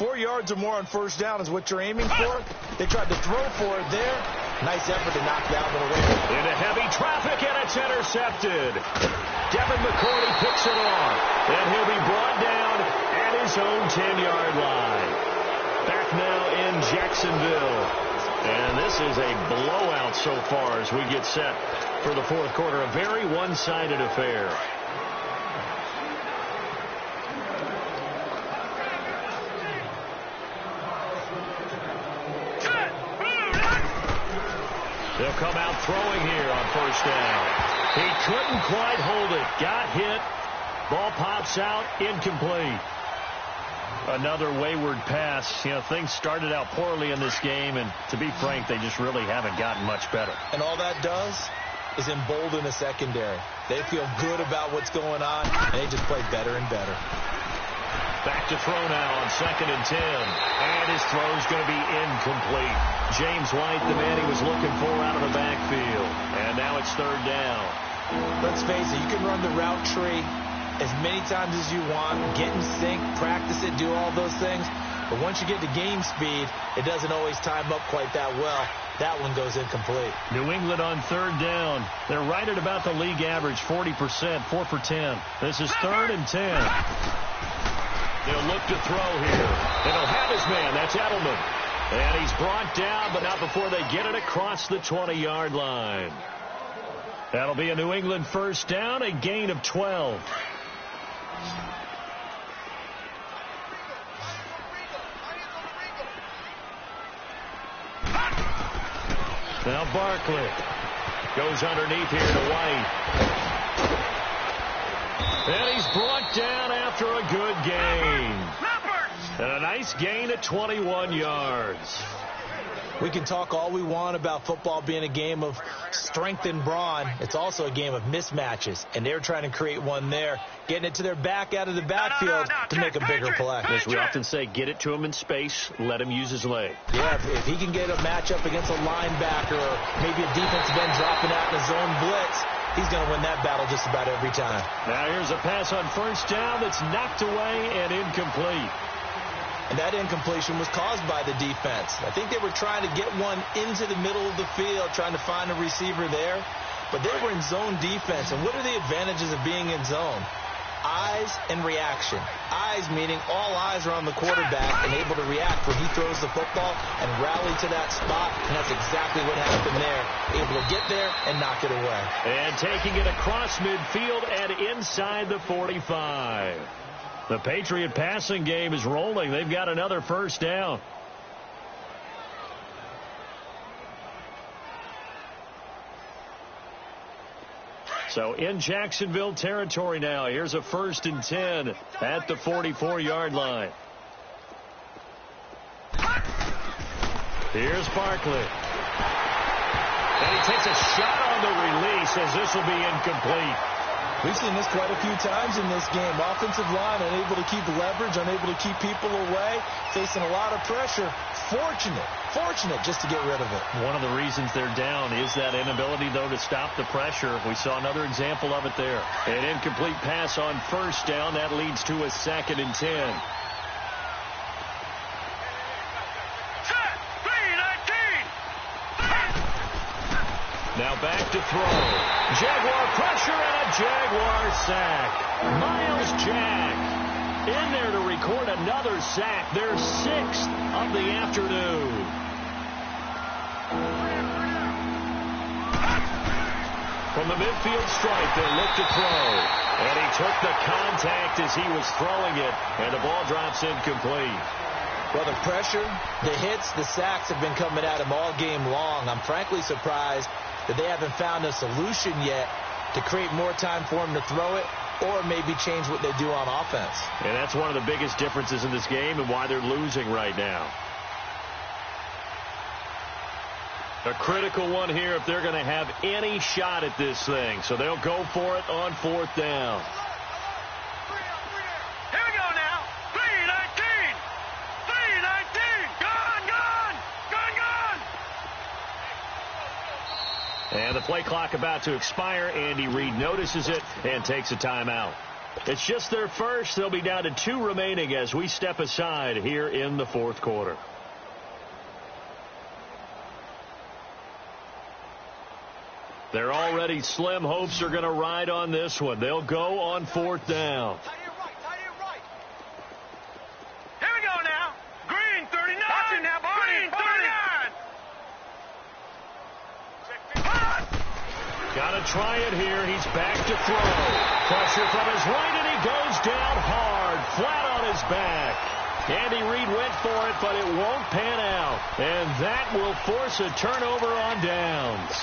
4 yards or more on first down is what you're aiming for. They tried to throw for it there. Nice effort to knock that one away. Into heavy traffic, and it's intercepted. Devin McCourty picks it off, and he'll be brought down at his own 10-yard line. Back now in Jacksonville. And this is a blowout so far as we get set for the fourth quarter. A very one-sided affair. They'll come out throwing here on first down. He couldn't quite hold it. Got hit. Ball pops out. Incomplete. Another wayward pass. You know, things started out poorly in this game, and to be frank, they just really haven't gotten much better. And all that does is embolden the secondary. They feel good about what's going on, and they just play better and better. Back to throw now on 2nd and 10. And his throw's going to be incomplete. James White, the man he was looking for out of the backfield. And now it's third down. Let's face it, you can run the route tree as many times as you want, get in sync, practice it, do all those things. But once you get to game speed, it doesn't always time up quite that well. That one goes incomplete. New England on third down. They're right at about the league average, 40%, 4 for 10. This is 3rd and 10. He'll look to throw here. And he'll have his man. That's Edelman. And he's brought down, but not before they get it across the 20-yard line. That'll be a New England first down, a gain of 12. Now Barkley goes underneath here to White. And he's brought down after a good gain. And a nice gain at 21 yards. We can talk all we want about football being a game of strength and brawn. It's also a game of mismatches, and they're trying to create one there, getting it to their back out of the backfield to make a bigger play. As we often say, get it to him in space, let him use his leg. Yeah, if he can get a matchup against a linebacker or maybe a defensive end dropping out in a zone blitz, he's going to win that battle just about every time. Now here's a pass on first down that's knocked away and incomplete. And that incompletion was caused by the defense. I think they were trying to get one into the middle of the field, trying to find a receiver there. But they were in zone defense. And what are the advantages of being in zone? Eyes and reaction. Eyes meaning all eyes are on the quarterback and able to react when he throws the football and rally to that spot. And that's exactly what happened there. Able to get there and knock it away. And taking it across midfield and inside the 45. The Patriot passing game is rolling. They've got another first down. So in Jacksonville territory now. Here's a 1st and 10 at the 44-yard line. Here's Barkley. And he takes a shot on the release as this will be incomplete. We've seen this quite a few times in this game. Offensive line unable to keep leverage, unable to keep people away, facing a lot of pressure. Fortunate just to get rid of it. One of the reasons they're down is that inability, though, to stop the pressure. We saw another example of it there. An incomplete pass on first down. That leads to a 2nd and 10. Now back to throw. Jaguar pressure and a Jaguar sack. Miles Jack in there to record another sack. Their 6th of the afternoon. From the midfield stripe, they look to throw. And he took the contact as he was throwing it. And the ball drops incomplete. Well, the pressure, the hits, the sacks have been coming at him all game long. I'm frankly surprised that they haven't found a solution yet to create more time for him to throw it or maybe change what they do on offense. And that's one of the biggest differences in this game and why they're losing right now. A critical one here if they're going to have any shot at this thing. So they'll go for it on 4th down. Here we go now. 3-19. 3-19. Gone, gone. Gone, gone. And the play clock about to expire. Andy Reid notices it and takes a timeout. It's just their first. They'll be down to 2 remaining as we step aside here in the 4th quarter. They're already slim hopes are going to ride on this one. They'll go on 4th down. Here we go now. Green 39. Watch it now, Barney. Green 39. Got to try it here. He's back to throw. Pressure from his right, and he goes down hard, flat on his back. Andy Reid went for it, but it won't pan out. And that will force a turnover on downs.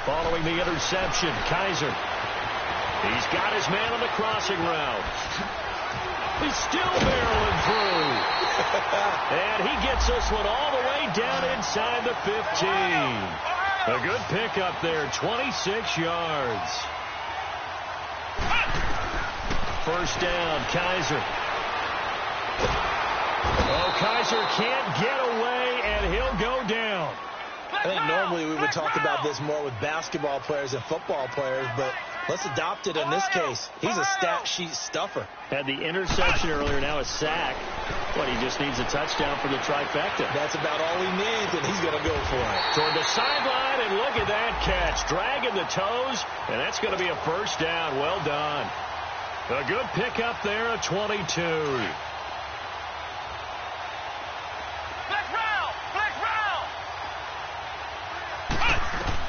Following the interception, Kaiser. He's got his man on the crossing route. He's still barreling through. And he gets this one all the way down inside the 15. A good pickup there, 26 yards. First down, Kaiser. Oh, Kaiser can't get away, and he'll go down. I think normally we would talk about this more with basketball players and football players, but let's adopt it in this case. He's a stat sheet stuffer. Had the interception earlier, now a sack. But he just needs a touchdown for the trifecta. That's about all he needs, and he's going to go for it. Toward the sideline, and look at that catch. Dragging the toes, and that's going to be a first down. Well done. A good pickup there at 22.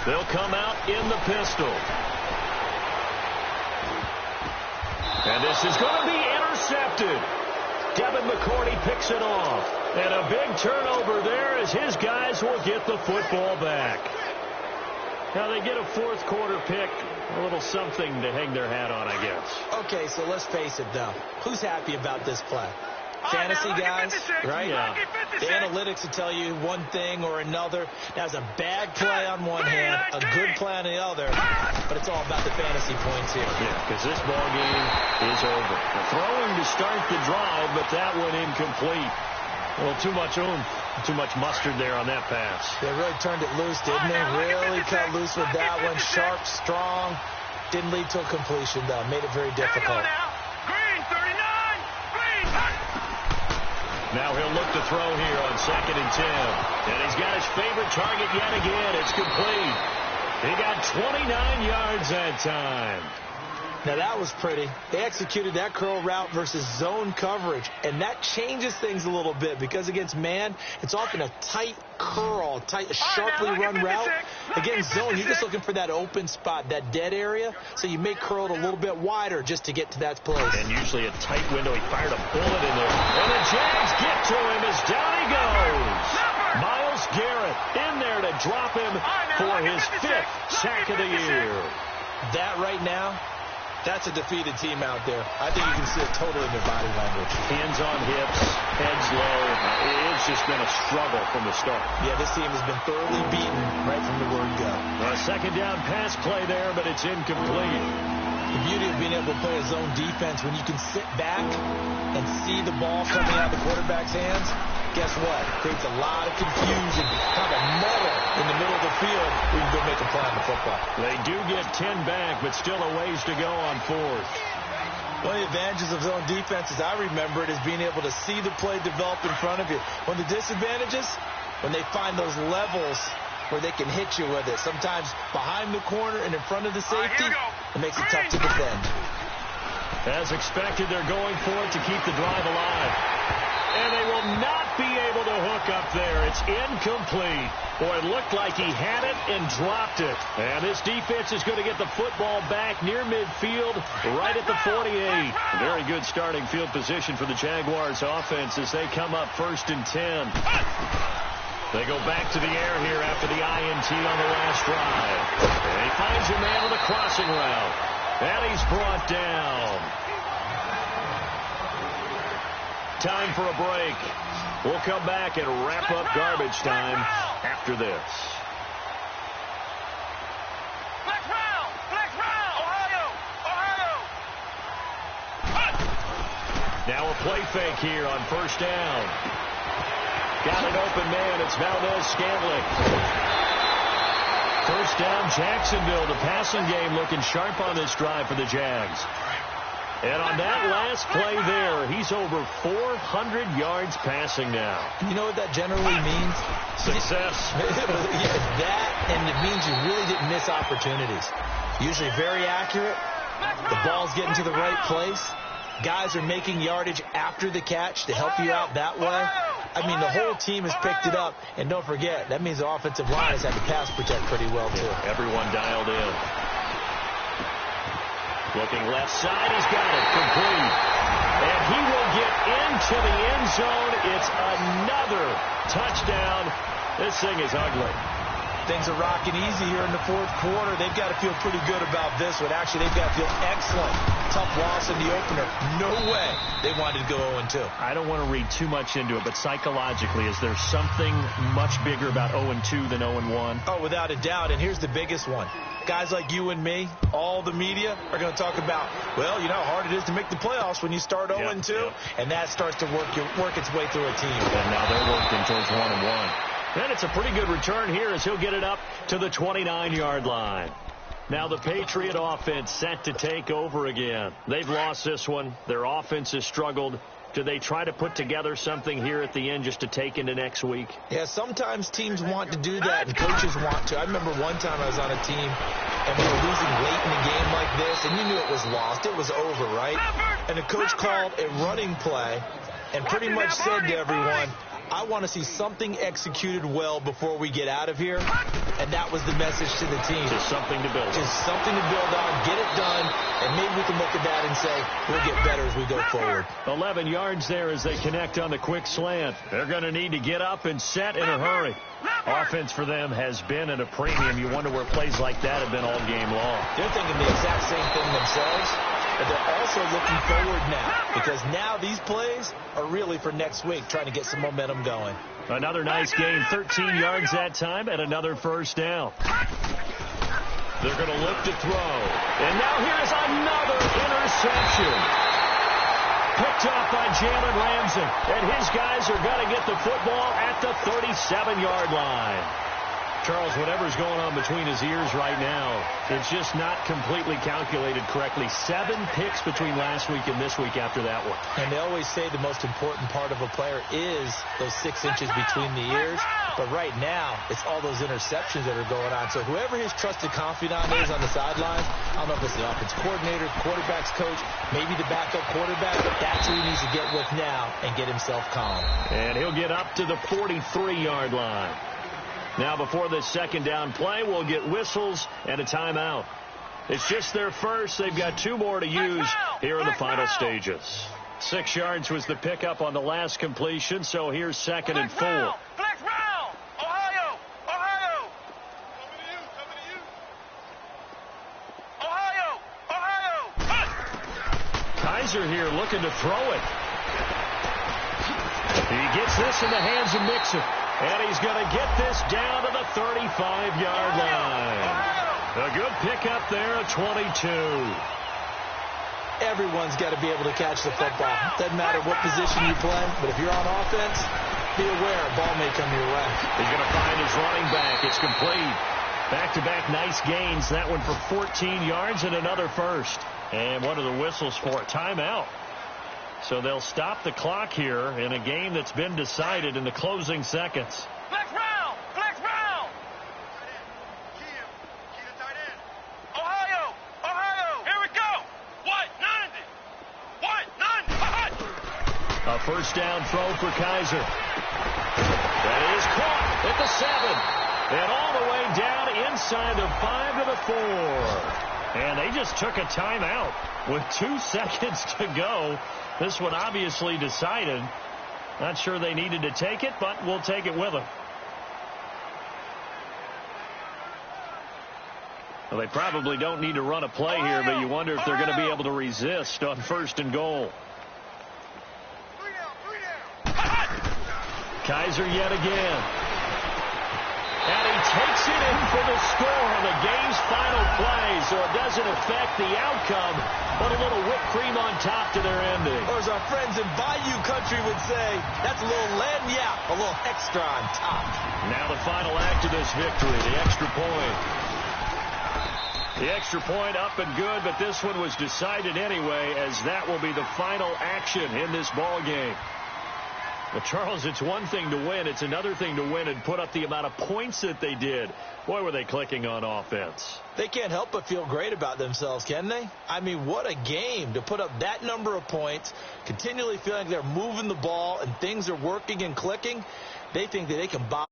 They'll come out in the pistol. And this is going to be intercepted. Devin McCourty picks it off. And a big turnover there as his guys will get the football back. Now they get a 4th quarter pick. A little something to hang their hat on, I guess. Okay, so let's face it, though. Who's happy about this play? Fantasy guys, right? Yeah. The analytics will tell you one thing or another. That's a bad play on one hand, a good play on the other, but it's all about the fantasy points here. Yeah, because this ball game is over. Throwing to start the drive, but that one incomplete. Well, too much oomph, too much mustard there on that pass. They really turned it loose, didn't they? Really cut loose with that one. Sharp, strong. Didn't lead to a completion, though. Made it very difficult. Now he'll look to throw here on 2nd and 10. And he's got his favorite target yet again. It's complete. He got 29 yards that time. Now that was pretty. They executed that curl route versus zone coverage, and that changes things a little bit because against man, it's often a tight curl, sharply run route. Against zone, you're just looking for that open spot, that dead area, so you may curl it a little bit wider just to get to that place. And usually a tight window. He fired a bullet in there. And the Jags get to him as down he goes. Myles Garrett in there to drop him for his 5th sack of the year. That right now, that's a defeated team out there. I think you can see it totally in their body language. Hands on hips, heads low. It's just been a struggle from the start. Yeah, this team has been thoroughly beaten right from the word go. A 2nd down pass play there, but it's incomplete. The beauty of being able to play a zone defense when you can sit back and see the ball coming out of the quarterback's hands, guess what? It creates a lot of confusion, kind of a muddle in the middle of the field where you can go make a play on the football. They do get 10 back, but still a ways to go on 4th. One of the advantages of zone defense, as I remember it, is being able to see the play develop in front of you. One of the disadvantages, when they find those levels where they can hit you with it. Sometimes behind the corner and in front of the safety, it makes it tough to defend. As expected, they're going for it to keep the drive alive. And they will not be able to hook up there. It's incomplete. Boy, it looked like he had it and dropped it. And this defense is going to get the football back near midfield, right at the 48. Very good starting field position for the Jaguars offense as they come up 1st and 10. They go back to the air here after the INT on the last drive. And he finds a man on the crossing route. And he's brought down. Time for a break. We'll come back and wrap up garbage time after this. Flex round! Flex round! Ohio! Ohio! Now a play fake here on 1st down. Got an open man. It's Valdez-Scantling. 1st down, Jacksonville. The passing game looking sharp on this drive for the Jags. And on that last play there, he's over 400 yards passing now. You know what that generally means? Success. Yeah, that, and it means you really didn't miss opportunities. Usually very accurate. The ball's getting to the right place. Guys are making yardage after the catch to help you out that way. I mean, the whole team has picked it up. And don't forget, that means the offensive line has had to pass protect pretty well, too. Yeah, everyone dialed in. Looking left side, he's got it, complete. And he will get into the end zone. It's another touchdown. This thing is ugly. Things are rocking easy here in the 4th quarter. They've got to feel pretty good about this one. Actually, they've got to feel excellent. Tough loss in the opener. No way they wanted to go 0-2. I don't want to read too much into it, but psychologically, is there something much bigger about 0-2 than 0-1? Oh, without a doubt. And here's the biggest one. Guys like you and me, all the media, are going to talk about, well, you know how hard it is to make the playoffs when you start 0-2. Yep. And that starts to work its way through a team. And now they're working towards 1-1. And it's a pretty good return here as he'll get it up to the 29-yard line. Now the Patriot offense set to take over again. They've lost this one. Their offense has struggled. Do they try to put together something here at the end just to take into next week? Yeah, sometimes teams want to do that and coaches want to. I remember one time I was on a team and we were losing late in the game like this, and you knew it was lost. It was over, right? And the coach called a running play and pretty much said to everyone, I want to see something executed well before we get out of here. And that was the message to the team. Just something to build on. Just something to build on, get it done, and maybe we can look at that and say we'll get better as we go forward. 11 yards there as they connect on the quick slant. They're going to need to get up and set in a hurry. Offense for them has been at a premium. You wonder where plays like that have been all game long. They're thinking the exact same thing themselves, but they're also looking forward now because now these plays are really for next week, trying to get some momentum going. Another nice gain, 13 yards that time, and another 1st down. They're going to look to throw. And now here's another interception. Picked off by Jalen Ramsey. And his guys are going to get the football at the 37-yard line. Charles, whatever's going on between his ears right now, it's just not completely calculated correctly. 7 picks between last week and this week after that one. And they always say the most important part of a player is those 6 inches between the ears. But right now, it's all those interceptions that are going on. So whoever his trusted confidant is on the sidelines, I don't know if it's the offense coordinator, quarterback's coach, maybe the backup quarterback, but that's who he needs to get with now and get himself calm. And he'll get up to the 43-yard line. Now, before this 2nd down play, we'll get whistles and a timeout. It's just their first. They've got 2 more to use here in the final stages. 6 yards was the pickup on the last completion, so here's 2nd and 4. Flex round! Ohio! Ohio! Ohio! Ohio! Kaiser here looking to throw it. He gets this in the hands of Mixon. And he's going to get this down to the 35-yard line. A good pickup there at 22. Everyone's got to be able to catch the football. Doesn't matter what position you play, but if you're on offense, be aware a ball may come your way. He's going to find his running back. It's complete. Back-to-back nice gains. That one for 14 yards and another first. And what are the whistles for? Timeout. So they'll stop the clock here in a game that's been decided in the closing seconds. Flex round! Flex round! Ohio! Ohio! Here we go! What? 90! What? 90! A first down throw for Kaiser. That is caught at the 7. And all the way down inside the 5 to the 4. And they just took a timeout with 2 seconds to go. This one obviously decided. Not sure they needed to take it, but we'll take it with them. Well, they probably don't need to run a play here, but you wonder if they're going to be able to resist on 1st and goal. Kaiser yet again. And he takes it in for the score on the game's final play, so it doesn't affect the outcome, but a little whipped cream on top to their ending. Or as our friends in Bayou Country would say, that's a little lagniappe, a little extra on top. Now the final act of this victory, the extra point. The extra point up and good, but this one was decided anyway, as that will be the final action in this ball game. Well, Charles, it's one thing to win. It's another thing to win and put up the amount of points that they did. Boy, were they clicking on offense. They can't help but feel great about themselves, can they? I mean, what a game to put up that number of points, continually feeling like they're moving the ball and things are working and clicking. They think that they can box.